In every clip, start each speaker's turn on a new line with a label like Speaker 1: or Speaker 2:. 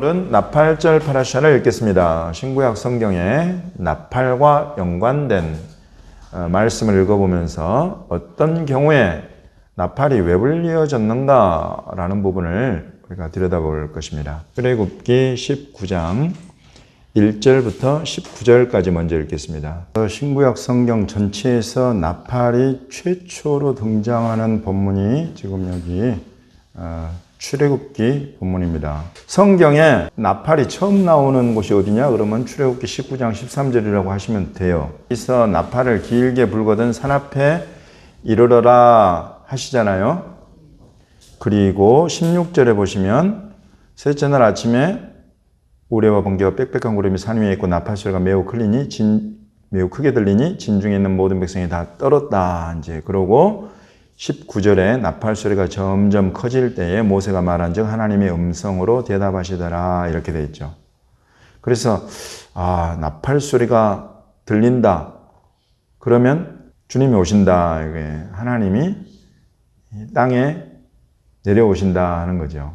Speaker 1: 오늘은 나팔절 파라샤를 읽겠습니다. 신구약 성경에 나팔과 연관된 말씀을 읽어보면서 어떤 경우에 나팔이 왜 불리어졌는가 라는 부분을 우리가 들여다볼 것입니다. 출애굽기 19장 1절부터 19절까지 먼저 읽겠습니다. 신구약 성경 전체에서 나팔이 최초로 등장하는 본문이 지금 여기 출애굽기 본문입니다. 성경에 나팔이 처음 나오는 곳이 어디냐? 그러면 출애굽기 19장 13절이라고 하시면 돼요. 여기서 나팔을 길게 불거든 산 앞에 이르러라 하시잖아요. 그리고 16절에 보시면 셋째 날 아침에 우레와 번개와 빽빽한 구름이 산 위에 있고 나팔 소리가 매우 크게 들리니 진중에 있는 모든 백성이 다 떨었다. 이제 그러고 19절에 나팔 소리가 점점 커질 때에 모세가 말한즉 하나님의 음성으로 대답하시더라 이렇게 되어 있죠. 그래서 나팔 소리가 들린다. 그러면 주님이 오신다. 이게 하나님이 땅에 내려오신다 하는 거죠.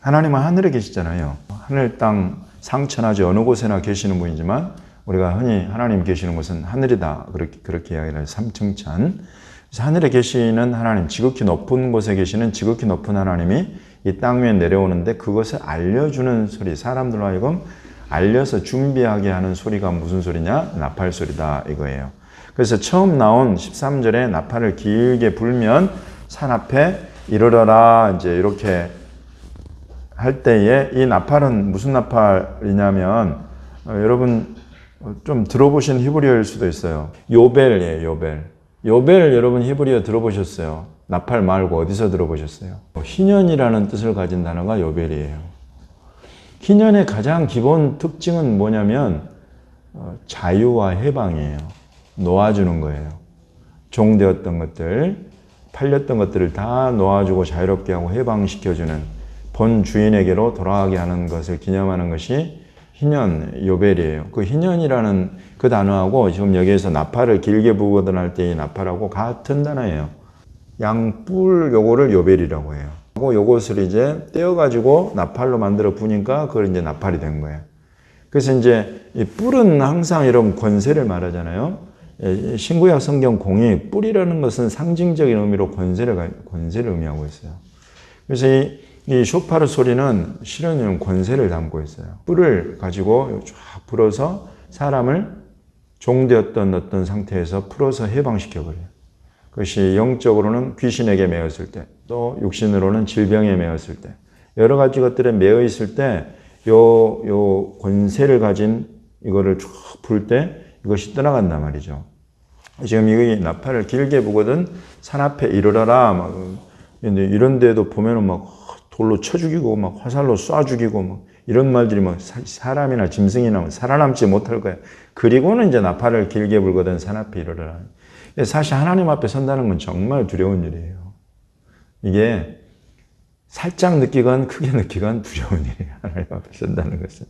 Speaker 1: 하나님은 하늘에 계시잖아요. 하늘, 땅, 상천하지 어느 곳에나 계시는 분이지만 우리가 흔히 하나님 계시는 곳은 하늘이다. 그렇게 이야기를 해요. 삼층찬. 그래서 하늘에 계시는 하나님, 지극히 높은 곳에 계시는 지극히 높은 하나님이 이 땅 위에 내려오는데 그것을 알려주는 소리, 사람들로 하여금 알려서 준비하게 하는 소리가 무슨 소리냐? 나팔 소리다 이거예요. 그래서 처음 나온 13절에 나팔을 길게 불면 산 앞에 이르러라 이제 이렇게 할 때에 이 나팔은 무슨 나팔이냐면 여러분 좀 들어보신 히브리어일 수도 있어요. 요벨이에요, 요벨. 요벨 여러분 히브리어 들어보셨어요? 나팔 말고 어디서 들어보셨어요? 희년이라는 뜻을 가진 단어가 요벨이에요. 희년의 가장 기본 특징은 뭐냐면 자유와 해방이에요. 놓아주는 거예요. 종되었던 것들, 팔렸던 것들을 다 놓아주고 자유롭게 하고 해방시켜주는 본 주인에게로 돌아가게 하는 것을 기념하는 것이 희년, 요벨이에요. 그 희년이라는 그 단어하고 지금 여기에서 나팔을 길게 불거든 할 때의 나팔하고 같은 단어예요. 양뿔 요거를 요벨이라고 해요. 요것을 이제 떼어가지고 나팔로 만들어 부니까 그걸 이제 나팔이 된 거예요. 그래서 이제 이 뿔은 항상 여러분 권세를 말하잖아요. 신구약 성경 공이 뿔이라는 것은 상징적인 의미로 권세를 의미하고 있어요. 그래서 이 쇼파르 소리는 실은 권세를 담고 있어요. 뿔을 가지고 쫙 불어서 사람을 종되었던 어떤 상태에서 풀어서 해방시켜버려요. 그것이 영적으로는 귀신에게 매었을 때, 또 육신으로는 질병에 매었을 때, 여러 가지 것들에 매어 있을 때, 요 권세를 가진 이거를 쭉 불 때 이것이 떠나간단 말이죠. 지금 이 나팔을 길게 부거든 산 앞에 이르러라. 이런 데도 보면은 막 돌로 쳐 죽이고 막 화살로 쏴 죽이고 막 이런 말들이 막 사람이나 짐승이나 살아남지 못할 거야. 그리고는 이제 나팔을 길게 불거든 산 앞에 이르러라. 사실 하나님 앞에 선다는 건 정말 두려운 일이에요. 이게 살짝 느끼건 크게 느끼건 두려운 일이에요. 하나님 앞에 선다는 것은.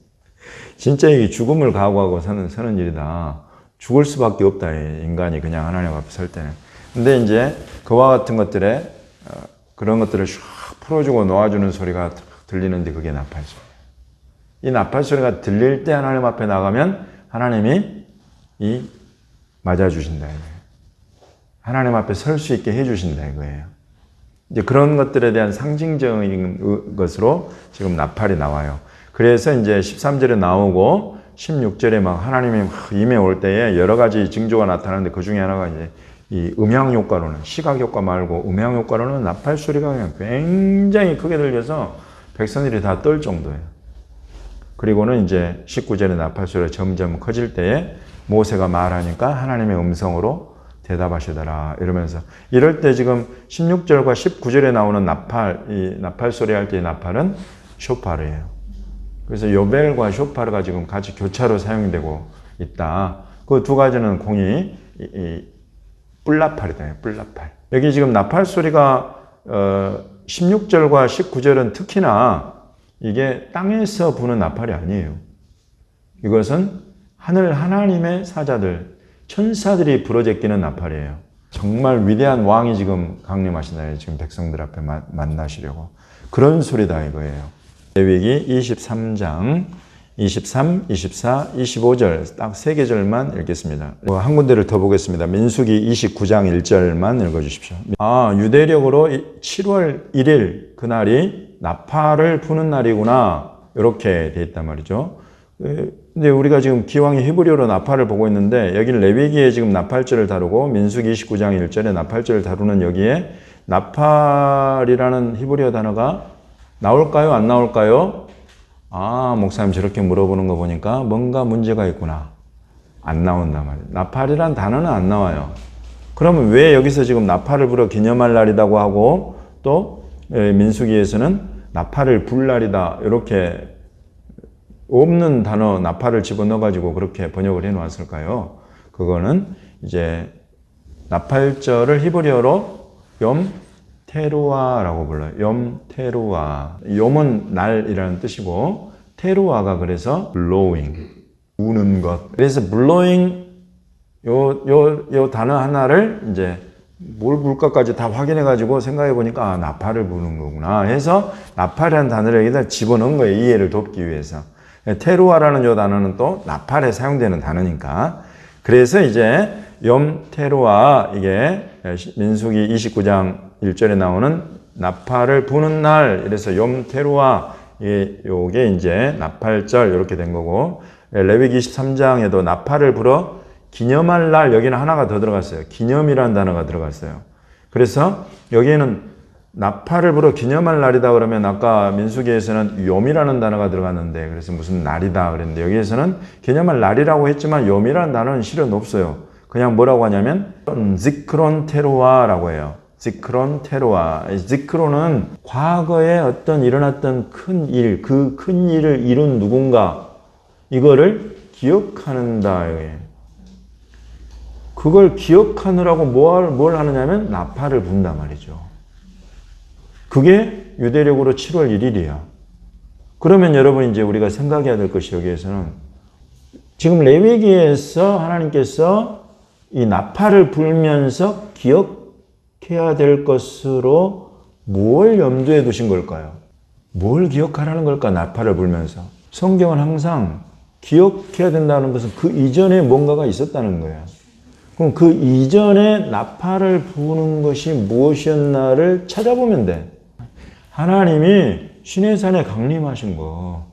Speaker 1: 진짜 이게 죽음을 각오하고 서는 일이다. 죽을 수밖에 없다. 인간이 그냥 하나님 앞에 설 때는. 근데 이제 그와 같은 것들에 그런 것들을 슉 풀어주고 놓아주는 소리가 들리는데 그게 나팔 소리. 이 나팔 소리가 들릴 때 하나님 앞에 나가면 하나님이 맞아주신다 이거예요. 하나님 앞에 설 수 있게 해주신다 이거예요. 이제 그런 것들에 대한 상징적인 것으로 지금 나팔이 나와요. 그래서 이제 13절에 나오고 16절에 막 하나님이 임해 올 때에 여러 가지 징조가 나타나는데 그 중에 하나가 이제 이 음향 효과로는, 시각 효과 말고 음향 효과로는 나팔 소리가 그냥 굉장히 크게 들려서 백성들이 다 떨 정도예요. 그리고는 이제 19절에 나팔 소리가 점점 커질 때에 모세가 말하니까 하나님의 음성으로 대답하시더라 이러면서 이럴 때 지금 16절과 19절에 나오는 이 나팔 소리 할 때의 나팔은 쇼파르예요. 그래서 요벨과 쇼파르가 지금 같이 교차로 사용되고 있다. 그 두 가지는 공이 뿔나팔이다. 뿔나팔. 여기 지금 나팔 소리가 16절과 19절은 특히나 이게 땅에서 부는 나팔이 아니에요. 이것은 하늘 하나님의 사자들, 천사들이 부러제끼는 나팔이에요. 정말 위대한 왕이 지금 강림하신다. 지금 백성들 앞에 만나시려고. 그런 소리다 이거예요. 레위기 23장 23, 24, 25절 딱 세 계절만 읽겠습니다. 한 군데를 더 보겠습니다. 민수기 29장 1절만 읽어주십시오. 유대력으로 7월 1일 그날이 나팔을 부는 날이구나 이렇게 돼 있단 말이죠. 근데 우리가 지금 기왕이 히브리어로 나팔을 보고 있는데 여기는 레위기에 지금 나팔절을 다루고 민수기 29장 1절에 나팔절을 다루는 여기에 나팔이라는 히브리어 단어가 나올까요? 안 나올까요? 목사님 저렇게 물어보는 거 보니까 뭔가 문제가 있구나. 안 나온단 말이에요. 나팔이란 단어는 안 나와요. 그러면 왜 여기서 지금 나팔을 불어 기념할 날이라고 하고 또 민수기에서는 나팔을 불 날이다 이렇게 없는 단어 나팔을 집어넣어가지고 그렇게 번역을 해놓았을까요? 그거는 이제 나팔절을 히브리어로 염 테루아라고 불러요. 염 테루아. 염은 날이라는 뜻이고 테루아가 그래서 blowing 부는 것. 그래서 blowing 요 단어 하나를 이제 뭘 불까까지 다 확인해 가지고 생각해 보니까 나팔을 부는 거구나 해서 나팔이라는 단어를 여기다 집어넣은 거예요. 이해를 돕기 위해서. 테루아라는 요 단어는 또 나팔에 사용되는 단어니까. 그래서 이제 염 테루아 이게 민수기 29장 1절에 나오는 나팔을 부는 날 이래서 염 테루아 요게 이제 나팔절 이렇게 된 거고 레위기 23장에도 나팔을 불어 기념할 날 여기는 하나가 더 들어갔어요. 기념이라는 단어가 들어갔어요. 그래서 여기에는 나팔을 불어 기념할 날이다 그러면 아까 민수기에서는 욤이라는 단어가 들어갔는데 그래서 무슨 날이다 그랬는데 여기에서는 기념할 날이라고 했지만 욤이라는 단어는 실은 없어요. 그냥 뭐라고 하냐면 지크론 테루아라고 해요. 지크론 테루아. 지크론은 과거에 어떤 일어났던 큰 일, 그 큰 일을 이룬 누군가 이거를 기억하는다. 그걸 기억하느라고 뭘 하느냐면 나팔을 분단 말이죠. 그게 유대력으로 7월 1일이야. 그러면 여러분 이제 우리가 생각해야 될 것이 여기에서는 지금 레위기에서 하나님께서 이 나팔을 불면서 기억해야 될 것으로 뭘 염두에 두신 걸까요? 뭘 기억하라는 걸까? 나팔을 불면서. 성경은 항상 기억해야 된다는 것은 그 이전에 뭔가가 있었다는 거예요. 그럼 그 이전에 나팔을 부는 것이 무엇이었나를 찾아보면 돼. 하나님이 시내산에 강림하신 거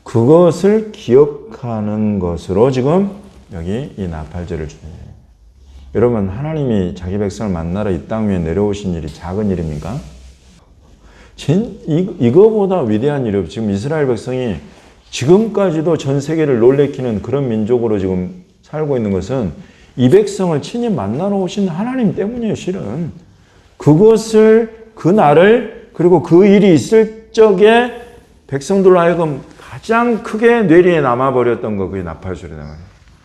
Speaker 1: 그것을 기억하는 것으로 지금 여기 이 나팔절을 주는 거예요. 여러분 하나님이 자기 백성을 만나러 이 땅 위에 내려오신 일이 작은 일입니까? 이거보다 위대한 일이 없어요. 지금 이스라엘 백성이 지금까지도 전 세계를 놀래키는 그런 민족으로 지금 살고 있는 것은 이 백성을 친히 만나러 오신 하나님 때문이에요. 실은 그것을 그 날을 그리고 그 일이 있을 적에 백성들로 하여금 가장 크게 뇌리에 남아버렸던 거 그게 나팔소리다 말이에요.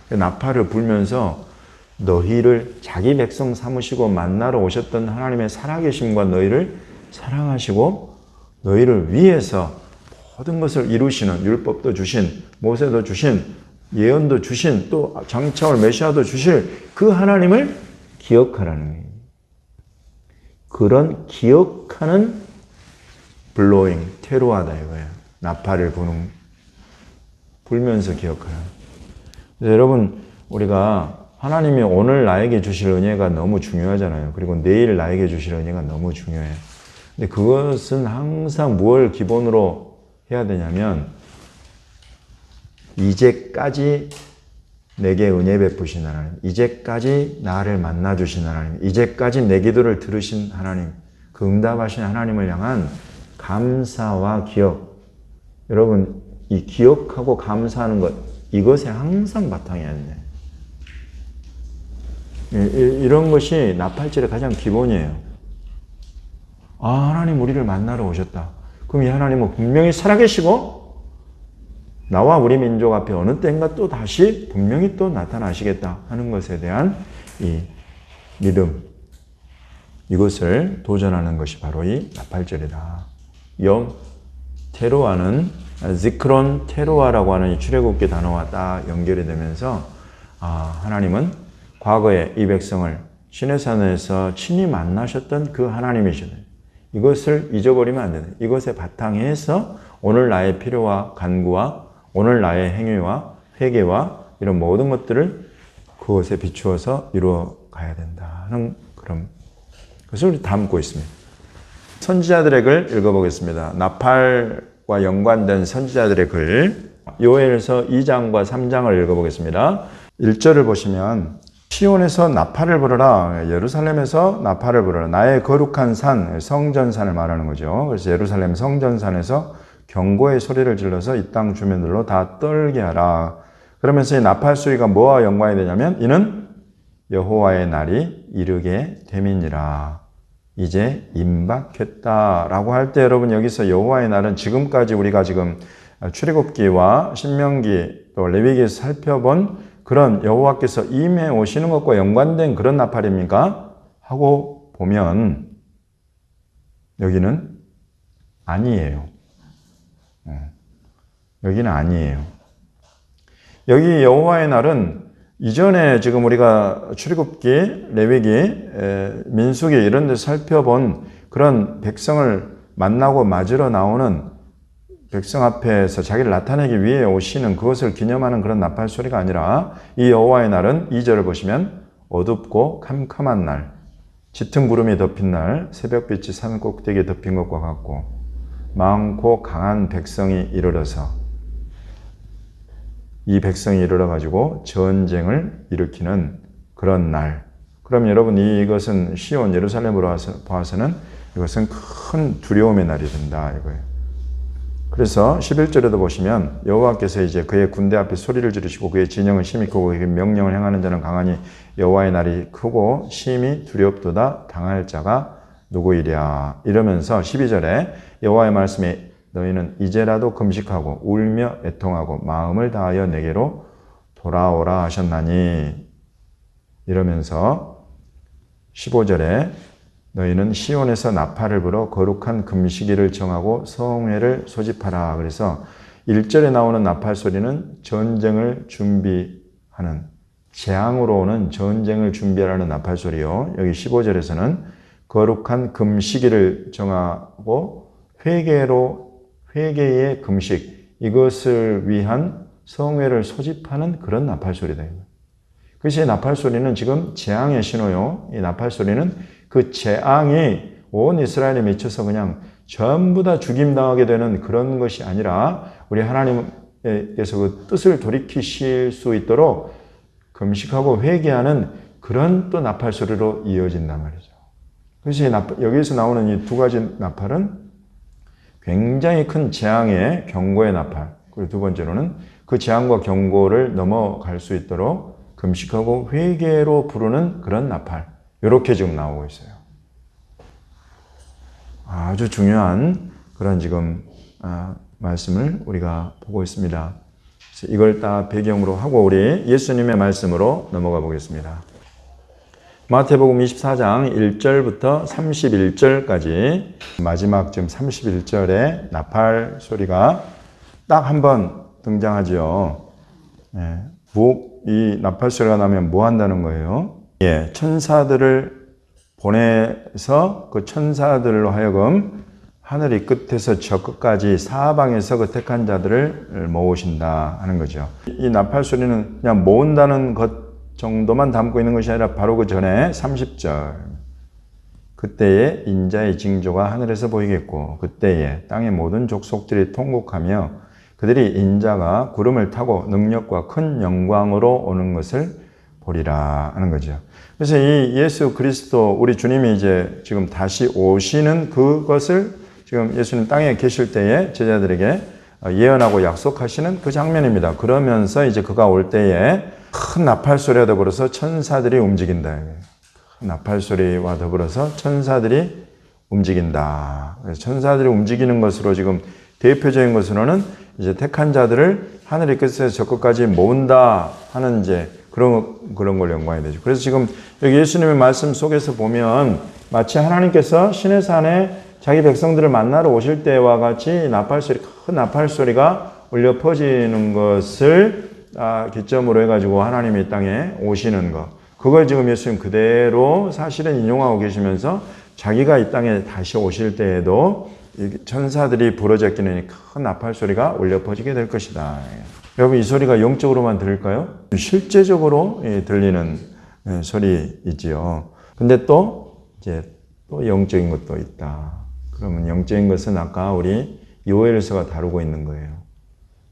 Speaker 1: 나팔을 불면서 너희를 자기 백성 삼으시고 만나러 오셨던 하나님의 살아계심과 너희를 사랑하시고 너희를 위해서 모든 것을 이루시는 율법도 주신 모세도 주신 예언도 주신 또 장차올 메시아도 주실 그 하나님을 기억하라는 거예요. 그런 기억하는 블로잉, 테루아다 이거예요. 나팔을 불면서 기억하는. 여러분 우리가 하나님이 오늘 나에게 주실 은혜가 너무 중요하잖아요. 그리고 내일 나에게 주실 은혜가 너무 중요해요. 근데 그것은 항상 무엇을 기본으로 해야 되냐면 이제까지 내게 은혜 베푸신 하나님, 이제까지 나를 만나 주신 하나님, 이제까지 내 기도를 들으신 하나님, 그 응답하신 하나님을 향한 감사와 기억. 여러분 이 기억하고 감사하는 것 이것에 항상 바탕이 아니에요. 이런 것이 나팔절의 가장 기본이에요. 하나님 우리를 만나러 오셨다. 그럼 이 하나님은 분명히 살아계시고 나와 우리 민족 앞에 어느 때인가 또 다시 분명히 또 나타나시겠다 하는 것에 대한 이 믿음, 이것을 도전하는 것이 바로 이 나팔절이다. 염 테루아는 지크론 테루아라고 하는 이 출애굽기 단어와 딱 연결이 되면서 하나님은 과거에 이 백성을 시내산에서 친히 만나셨던 그 하나님이시네. 이것을 잊어버리면 안 된다. 이것에 바탕에서 오늘 나의 필요와 간구와 오늘 나의 행위와 회개와 이런 모든 것들을 그것에 비추어서 이루어 가야 된다는 그런 것을 우리 담고 있습니다. 선지자들의 글 읽어보겠습니다. 나팔과 연관된 선지자들의 글 요엘서 2장과 3장을 읽어보겠습니다. 1절을 보시면 시온에서 나팔을 불어라. 예루살렘에서 나팔을 불어라. 나의 거룩한 산, 성전산을 말하는 거죠. 그래서 예루살렘 성전산에서 경고의 소리를 질러서 이 땅 주민들로 다 떨게 하라. 그러면서 이 나팔 소리가 뭐와 연관이 되냐면 이는 여호와의 날이 이르게 됨이니라. 이제 임박했다라고 할 때 여러분 여기서 여호와의 날은 지금까지 우리가 지금 출애굽기와 신명기 또 레위기에서 살펴본 그런 여호와께서 임해 오시는 것과 연관된 그런 나팔입니까? 하고 보면 여기는 아니에요. 여기는 아니에요. 여기 여호와의 날은 이전에 지금 우리가 출애굽기, 레위기, 민수기 이런 데 살펴본 그런 백성을 만나고 맞으러 나오는 백성 앞에서 자기를 나타내기 위해 오시는 그것을 기념하는 그런 나팔 소리가 아니라 이 여호와의 날은 2절을 보시면 어둡고 캄캄한 날, 짙은 구름이 덮인 날, 새벽빛이 산 꼭대기에 덮인 것과 같고 많고 강한 백성이 이르러서 이 백성이 이르러 가지고 전쟁을 일으키는 그런 날. 그럼 여러분 이것은 시온 예루살렘으로 봐서는 이것은 큰 두려움의 날이 된다 이거예요. 그래서 11절에도 보시면 여호와께서 이제 그의 군대 앞에 소리를 지르시고 그의 진영은 심히 크고 그의 명령을 행하는 자는 강하니 여호와의 날이 크고 심히 두렵도다. 당할 자가 누구이랴. 이러면서 12절에 여호와의 말씀에 너희는 이제라도 금식하고 울며 애통하고 마음을 다하여 내게로 돌아오라 하셨나니. 이러면서 15절에 너희는 시온에서 나팔을 불어 거룩한 금식일을 정하고 성회를 소집하라. 그래서 1절에 나오는 나팔 소리는 전쟁을 준비하는, 재앙으로 오는 전쟁을 준비하라는 나팔 소리요. 여기 15절에서는 거룩한 금식일을 정하고 회개의 금식, 이것을 위한 성회를 소집하는 그런 나팔 소리다. 그래서 이 나팔 소리는 지금 재앙의 신호요. 이 나팔 소리는 그 재앙이 온 이스라엘에 미쳐서 그냥 전부 다 죽임당하게 되는 그런 것이 아니라 우리 하나님께서 그 뜻을 돌이키실 수 있도록 금식하고 회개하는 그런 또 나팔 소리로 이어진단 말이죠. 그래서 여기서 나오는 이 두 가지 나팔은 굉장히 큰 재앙의 경고의 나팔. 그리고 두 번째로는 그 재앙과 경고를 넘어갈 수 있도록 금식하고 회개로 부르는 그런 나팔. 이렇게 지금 나오고 있어요. 아주 중요한 그런 지금 말씀을 우리가 보고 있습니다. 그래서 이걸 다 배경으로 하고 우리 예수님의 말씀으로 넘어가 보겠습니다. 마태복음 24장 1절부터 31절까지 마지막 지금 31절에 나팔 소리가 딱 한 번 등장하죠. 이 나팔 소리가 나면 뭐 한다는 거예요? 천사들을 보내서 그 천사들로 하여금 하늘이 끝에서 저 끝까지 사방에서 그 택한 자들을 모으신다 하는 거죠. 이 나팔 소리는 그냥 모은다는 것 정도만 담고 있는 것이 아니라 바로 그 전에 30절 그때에 인자의 징조가 하늘에서 보이겠고 그때에 땅의 모든 족속들이 통곡하며 그들이 인자가 구름을 타고 능력과 큰 영광으로 오는 것을 보리라 하는 거죠. 그래서 이 예수 그리스도 우리 주님이 이제 지금 다시 오시는 그것을 지금 예수님 땅에 계실 때에 제자들에게 예언하고 약속하시는 그 장면입니다. 그러면서 이제 그가 올 때에 큰 나팔 소리와 더불어서 천사들이 움직인다. 큰 나팔 소리와 더불어서 천사들이 움직인다. 그래서 천사들이 움직이는 것으로 지금 대표적인 것으로는 이제 택한 자들을 하늘의 끝에서 저 끝까지 모은다 하는 이제 그런 걸 연관이 되죠. 그래서 지금 여기 예수님의 말씀 속에서 보면 마치 하나님께서 시내 산에 자기 백성들을 만나러 오실 때와 같이 큰 나팔 소리가 울려 퍼지는 것을 기점으로 해가지고 하나님이 이 땅에 오시는 것. 그걸 지금 예수님 그대로 사실은 인용하고 계시면서 자기가 이 땅에 다시 오실 때에도 천사들이 부러제끼는 큰 나팔 소리가 울려 퍼지게 될 것이다. 여러분, 이 소리가 영적으로만 들릴까요? 실제적으로 들리는 소리이지요. 근데 또 영적인 것도 있다. 그러면 영적인 것은 아까 우리 요엘서가 다루고 있는 거예요.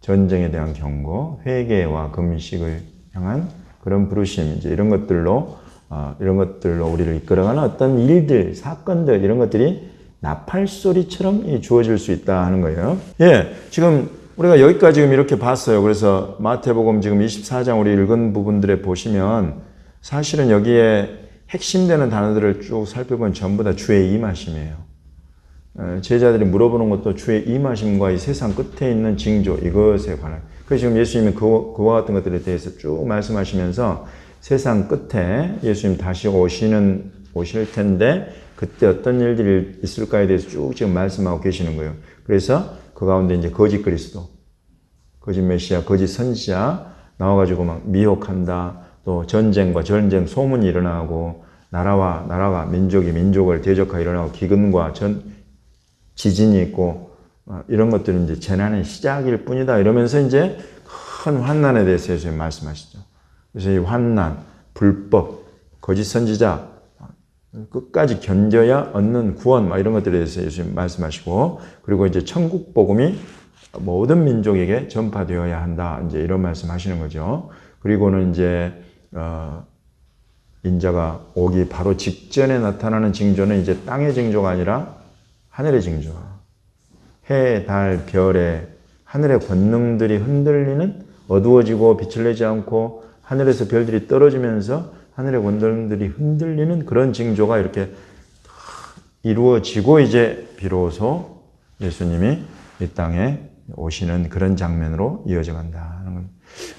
Speaker 1: 전쟁에 대한 경고, 회개와 금식을 향한 그런 부르심, 이제 이런 것들로 우리를 이끌어가는 어떤 일들, 사건들, 이런 것들이 나팔 소리처럼 주어질 수 있다 하는 거예요. 지금 우리가 여기까지 지금 이렇게 봤어요. 그래서 마태복음 지금 24장 우리 읽은 부분들에 보시면 사실은 여기에 핵심되는 단어들을 쭉 살펴보면 전부 다 주의 임하심이에요. 제자들이 물어보는 것도 주의 임하심과 이 세상 끝에 있는 징조, 이것에 관한. 그래서 지금 예수님이 그와 같은 것들에 대해서 쭉 말씀하시면서 세상 끝에 예수님 다시 오실 텐데 그때 어떤 일들이 있을까에 대해서 쭉 지금 말씀하고 계시는 거예요. 그래서 그 가운데 이제 거짓 그리스도, 거짓 메시아, 거짓 선지자 나와가지고 막 미혹한다. 또 전쟁과 전쟁 소문이 일어나고 나라가 민족이 민족을 대적하여 일어나고 기근과 지진이 있고 이런 것들은 이제 재난의 시작일 뿐이다. 이러면서 이제 큰 환난에 대해서 예수님 말씀하시죠. 그래서 이 환난, 불법, 거짓 선지자 끝까지 견뎌야 얻는 구원 이런 것들에 대해서 예수님 말씀하시고 그리고 이제 천국 복음이 모든 민족에게 전파되어야 한다. 이제 이런 말씀하시는 거죠. 그리고는 이제 인자가 오기 바로 직전에 나타나는 징조는 이제 땅의 징조가 아니라 하늘의 징조. 해, 달, 별에 하늘의 권능들이 흔들리는 어두워지고 빛을 내지 않고 하늘에서 별들이 떨어지면서 하늘의 권능들이 흔들리는 그런 징조가 이렇게 이루어지고 이제 비로소 예수님이 이 땅에 오시는 그런 장면으로 이어져 간다.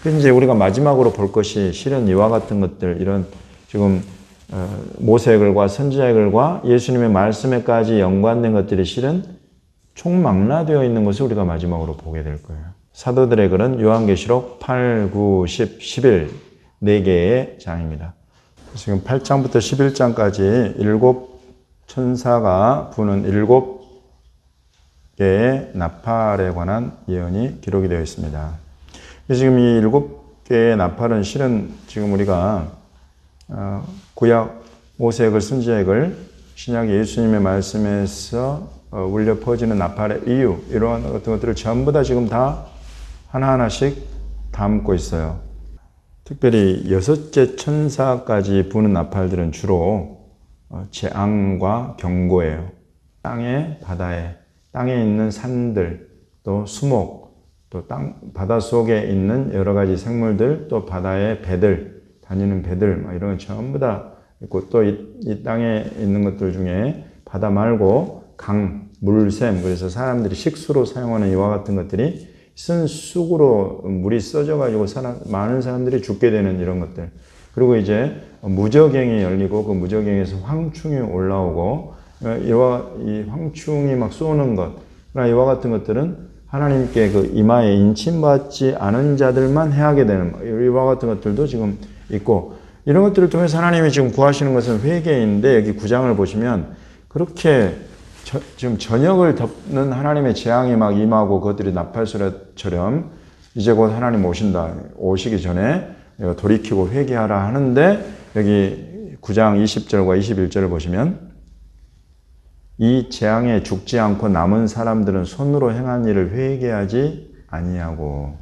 Speaker 1: 그래서 이제 우리가 마지막으로 볼 것이 실은 이와 같은 것들, 이런 지금 모세의 글과 선지자의 글과 예수님의 말씀에까지 연관된 것들이 실은 총망라되어 있는 것을 우리가 마지막으로 보게 될 거예요. 사도들의 글은 요한계시록 8, 9, 10, 11 4개의 장입니다. 지금 8장부터 11장까지 7 천사가 부는 7개의 나팔에 관한 예언이 기록이 되어 있습니다. 지금 이 7개의 나팔은 실은 지금 우리가 구약 모세의 글, 선지자의 글, 신약 예수님의 말씀에서 울려 퍼지는 나팔의 이유, 이러한 같은 것들을 전부 다 지금 다 하나하나씩 담고 있어요. 특별히 6째 천사까지 부는 나팔들은 주로 재앙과 경고예요. 땅에, 바다에, 땅에 있는 산들, 또 수목, 또 바다 속에 있는 여러 가지 생물들, 또 바다의 배들, 다니는 배들, 이런 거 전부 다 있고, 또 이 땅에 있는 것들 중에 바다 말고 강, 물샘, 그래서 사람들이 식수로 사용하는 이와 같은 것들이 쓴 쑥으로 물이 써져가지고 많은 사람들이 죽게 되는 이런 것들. 그리고 이제 무저갱이 열리고 그 무저갱에서 황충이 올라오고 이 황충이 막 쏘는 것, 이와 같은 것들은 하나님께 그 이마에 인침받지 않은 자들만 해하게 되는 이와 같은 것들도 지금 있고, 이런 것들을 통해서 하나님이 지금 구하시는 것은 회개인데, 여기 9장을 보시면 그렇게 지금 저녁을 덮는 하나님의 재앙이 막 임하고 그것들이 나팔소리처럼 이제 곧 하나님 오신다. 오시기 전에 돌이키고 회개하라 하는데, 여기 9장 20절과 21절을 보시면 이 재앙에 죽지 않고 남은 사람들은 손으로 행한 일을 회개하지 아니하고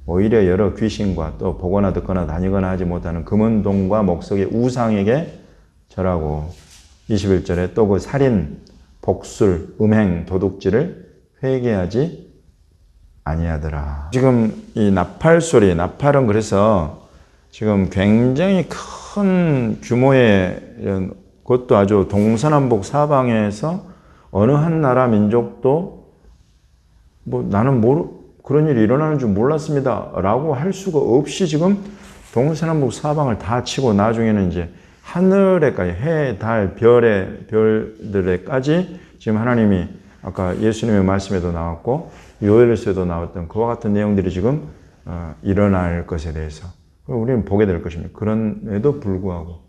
Speaker 1: 오히려 여러 귀신과 또 보거나 듣거나 다니거나 하지 못하는 금은동과 목석의 우상에게 절하고, 21절에 또 그 살인, 복술, 음행, 도둑질을 회개하지 아니하더라. 지금 이 나팔 소리, 나팔은 그래서 지금 굉장히 큰 규모의 이런, 그것도 아주 동서남북 사방에서 어느 한 나라 민족도 나는 그런 일이 일어나는 줄 몰랐습니다 라고 할 수가 없이 지금 동서남북 사방을 다 치고 나중에는 이제 하늘에까지, 해, 달, 별들에까지 지금 하나님이 아까 예수님의 말씀에도 나왔고 요엘서에도 나왔던 그와 같은 내용들이 지금 일어날 것에 대해서 우리는 보게 될 것입니다. 그런에도 불구하고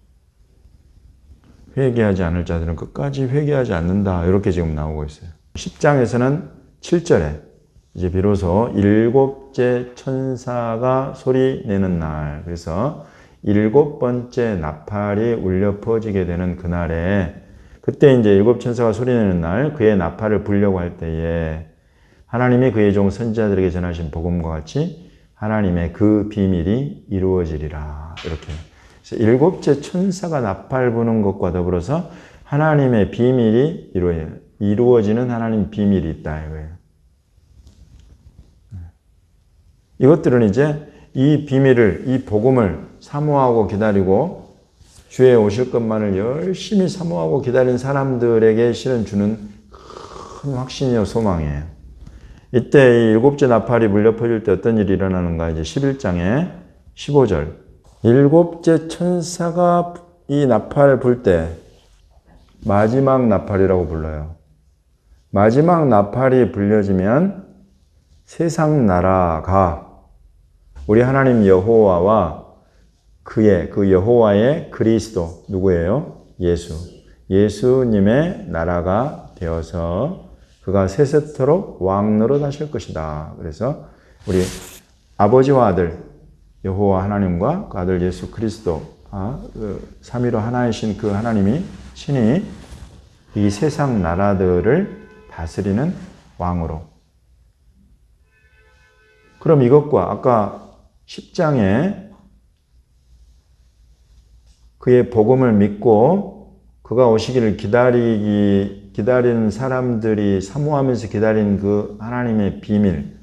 Speaker 1: 회개하지 않을 자들은 끝까지 회개하지 않는다. 이렇게 지금 나오고 있어요. 10장에서는 7절에 이제 비로소 일곱째 천사가 소리 내는 날. 그래서 일곱 번째 나팔이 울려 퍼지게 되는 그날에 그때 이제 일곱 천사가 소리 내는 날 그의 나팔을 불려고 할 때에 하나님이 그의 종 선지자들에게 전하신 복음과 같이 하나님의 그 비밀이 이루어지리라. 이렇게. 그래서 일곱째 천사가 나팔 부는 것과 더불어서 하나님의 비밀이 이루어지는 하나님 비밀이 있다. 이거예요. 이것들은 이제 이 비밀을, 이 복음을 사모하고 기다리고 주의 오실 것만을 열심히 사모하고 기다린 사람들에게 실은 주는 큰 확신이요 소망이에요. 이때 이 일곱째 나팔이 물려 퍼질 때 어떤 일이 일어나는가? 이제 11장에 15절. 일곱째 천사가 이 나팔을 불 때 마지막 나팔이라고 불러요. 마지막 나팔이 불려지면 세상 나라가 우리 하나님 여호와와 그 여호와의 그리스도 누구예요? 예수님의 나라가 되어서 그가 세세토록 왕노릇 하실 것이다. 그래서 우리 아버지와 아들 여호와 하나님과 그 아들 예수 그리스도 삼위로 하나이신 그 하나님이 친히 이 세상 나라들을 다스리는 왕으로. 그럼 이것과 아까 10장에 그의 복음을 믿고 그가 오시기를 기다리는 사람들이 사모하면서 기다리는 그 하나님의 비밀,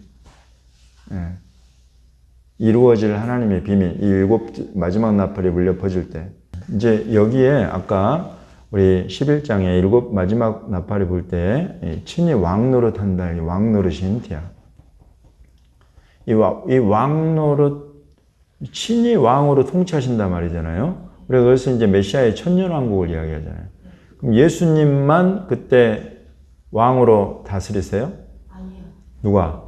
Speaker 1: 이루어질 하나님의 비밀, 이 마지막 나팔이 물려 퍼질 때 이제 여기에 아까 우리 11장에 마지막 나팔이 불 때 친히 왕노릇 한다. 이 왕노릇이 힌트야. 이 왕노릇 친히 왕으로 통치하신단 말이잖아요. 그래서 그것은 이제 메시아의 천년왕국을 이야기하잖아요. 그럼 예수님만 그때 왕으로 다스리세요?
Speaker 2: 아니요.
Speaker 1: 누가?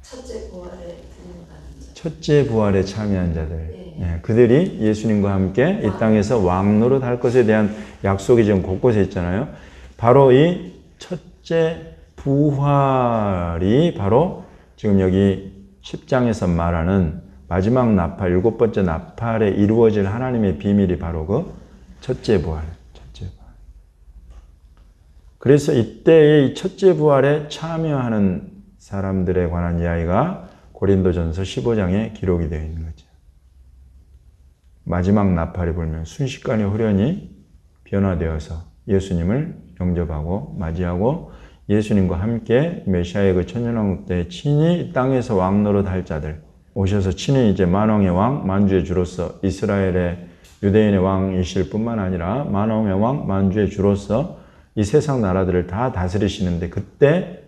Speaker 2: 첫째 부활에 드린다는 자.
Speaker 1: 첫째 부활에 참여한 자들.
Speaker 2: 네.
Speaker 1: 그들이 예수님과 함께 이 땅에서 왕노릇 할 것에 대한 약속이 지금 곳곳에 있잖아요. 바로 이 첫째 부활이 바로 지금 여기 10장에서 말하는 마지막 나팔, 일곱 번째 나팔에 이루어질 하나님의 비밀이 바로 그 첫째 부활. 그래서 이때의 첫째 부활에 참여하는 사람들에 관한 이야기가 고린도전서 15장에 기록이 되어 있는 거죠. 마지막 나팔이 불면 순식간에 후련히 변화되어서 예수님을 영접하고 맞이하고 예수님과 함께 메시아의 그 천년왕국 때 친히 땅에서 왕노릇 할 자들 오셔서 친히 이제 만왕의 왕, 만주의 주로서 이스라엘의 유대인의 왕이실 뿐만 아니라 만왕의 왕, 만주의 주로서 이 세상 나라들을 다 다스리시는데 그때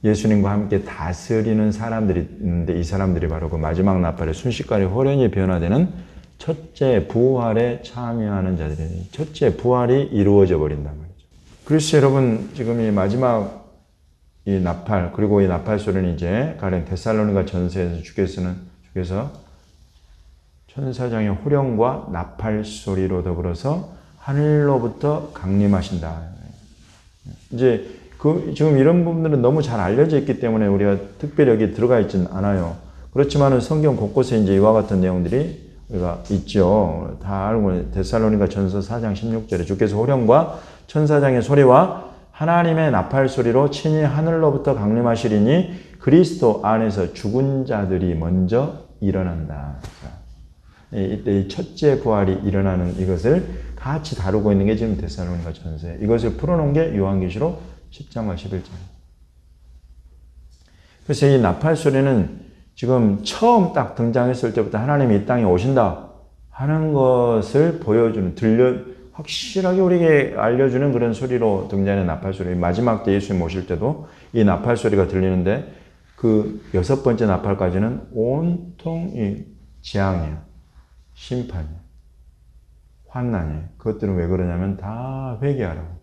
Speaker 1: 예수님과 함께 다스리는 사람들이 있는데 이 사람들이 바로 그 마지막 나팔에 순식간에 호련히 변화되는 첫째 부활에 참여하는 자들이에요. 첫째 부활이 이루어져 버린단 말이죠. 그래서 여러분 지금 이 마지막 이 나팔 그리고 이 나팔 소리는 이제 가령 데살로니가 전서에서 주께서 천사장의 호령과 나팔 소리로 더불어서 하늘로부터 강림하신다. 이제 지금 이런 부분들은 너무 잘 알려져 있기 때문에 우리가 특별히 여기 들어가 있지는 않아요. 그렇지만은 성경 곳곳에 이제 이와 같은 내용들이 우리가 있죠. 다 알고 데살로니가 전서 4장 16절에 주께서 호령과 천사장의 소리와 하나님의 나팔 소리로 친히 하늘로부터 강림하시리니 그리스도 안에서 죽은 자들이 먼저 일어난다. 이때 이 첫째 부활이 일어나는 이것을 같이 다루고 있는 게 지금 데살로니가 전서예요. 이것을 풀어놓은 게 요한계시록 10장과 11장. 그래서 이 나팔 소리는 지금 처음 딱 등장했을 때부터 하나님이 이 땅에 오신다 하는 것을 보여주는, 확실하게 우리에게 알려주는 그런 소리로 등장하는 나팔 소리. 마지막 때 예수님 오실 때도 이 나팔 소리가 들리는데 그 여섯 번째 나팔까지는 온통 이 재앙이에요. 심판이에요. 환난이에요. 그것들은 왜 그러냐면 다 회개하라고.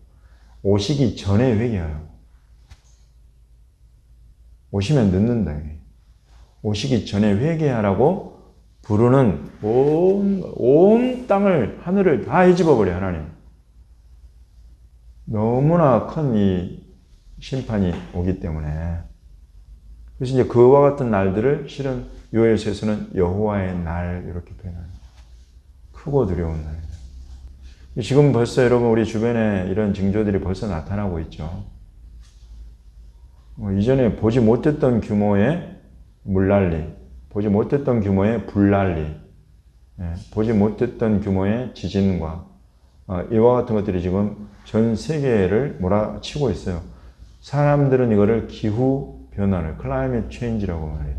Speaker 1: 오시기 전에 회개하라고. 오시면 늦는다. 오시기 전에 회개하라고 부르는 온 땅을, 하늘을 다 헤집어버려, 하나님. 너무나 큰 이 심판이 오기 때문에. 그래서 이제 그와 같은 날들을 실은 요엘서에서는 여호와의 날 이렇게 표현합니다. 크고 두려운 날이다. 지금 벌써 여러분 우리 주변에 이런 징조들이 벌써 나타나고 있죠. 이전에 보지 못했던 규모의 물난리, 보지 못했던 규모의 불난리, 보지 못했던 규모의 지진과 이와 같은 것들이 지금 전 세계를 몰아치고 있어요. 사람들은 이거를 기후 변화를 클라이밋 체인지라고 말해요.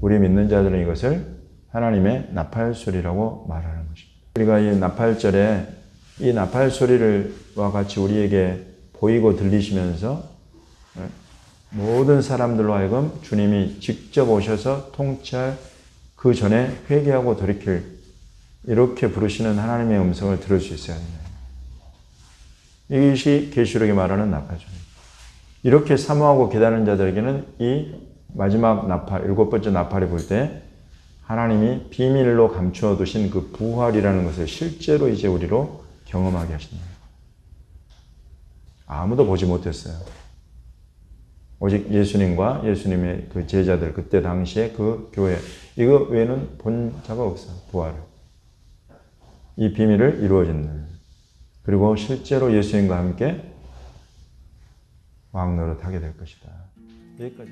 Speaker 1: 우리 믿는 자들은 이것을 하나님의 나팔 소리라고 말하는 것입니다. 우리가 이 나팔절에 이 나팔 소리를와 같이 우리에게 보이고 들리시면서 모든 사람들로 하여금 주님이 직접 오셔서 통치할 그 전에 회개하고 돌이킬 이렇게 부르시는 하나님의 음성을 들을 수 있어야 합니다. 이것이 계시록이 말하는 나팔소리입니다. 이렇게 사모하고 기다리는 자들에게는 이 마지막 나팔, 7번째 나팔이 불 때 하나님이 비밀로 감추어 두신 그 부활이라는 것을 실제로 이제 우리로 경험하게 하십니다. 아무도 보지 못했어요. 오직 예수님과 예수님의 그 제자들, 그때 당시에 그 교회, 이거 외에는 본 자가 없어요. 부활을. 이 비밀을 이루어진 날. 그리고 실제로 예수님과 함께 왕노릇 하게 될 것이다. 여기까지.